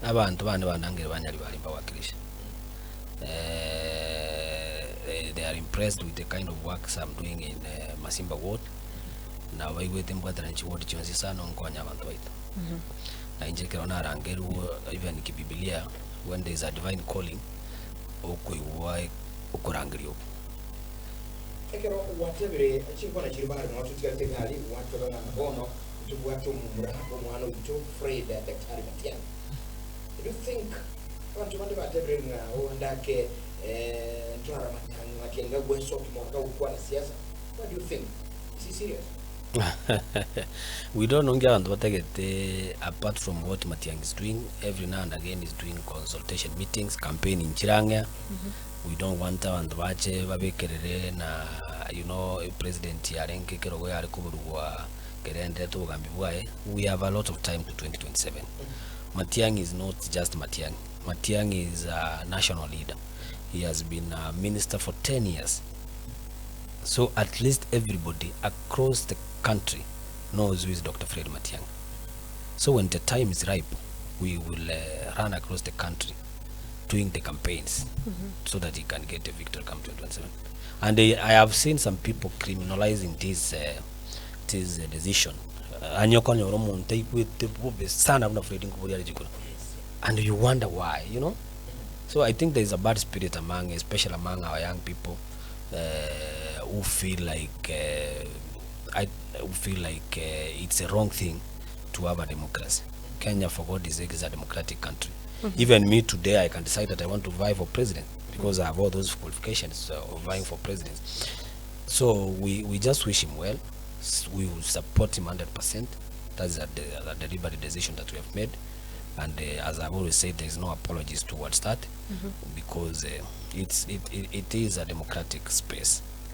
abantu bane banangire banyali balimba wakilisha. They are impressed with the kind of works I'm doing in Masimba Ward. Na waiwete mbwatara nchi ward chionzi sana nkonya abantu baitu. Na injekera na rangeru even kibibilia when there is a divine calling okuiwai okurangirio. Ekero watebere chikona chiribara na watu tigategali watu bana bono tubwatu murahapo mwana uto Fred Daktari Matiang'i. Do you think watu bande batebere na ondake Twara Matiang'i gweso kimwaka ukwa na siasa? What do you think? Is he serious? We don't know abantu bategete apart from what Matiang'i is doing. Every now and again is doing consultation meetings, campaign in Chiranga. We don't want abantu bache babekerere na president yarenke kerogo yari kuburwa gerende tugambi bwaye. We have a lot of time to 2027. Matiang'i is not just Matiang'i. Matiang'i is a national leader. He has been a minister for 10 years. So at least everybody across the country knows who is Dr. Fred Matiang'i. So when the time is ripe, we will run across the country doing the campaigns so that he can get a victory come 2027. And I have seen some people criminalizing this decision. And you wonder why, So I think there is a bad spirit especially among our young people who feel like it's a wrong thing to have a democracy. Kenya, for God's sake, is a democratic country. Even me today, I can decide that I want to vie for president because I have all those qualifications of vying for president. So we just wish him well. We will support him 100%. That's a deliberate decision that we have made. And as I've always said, there is no apologies towards that because it is a democratic space.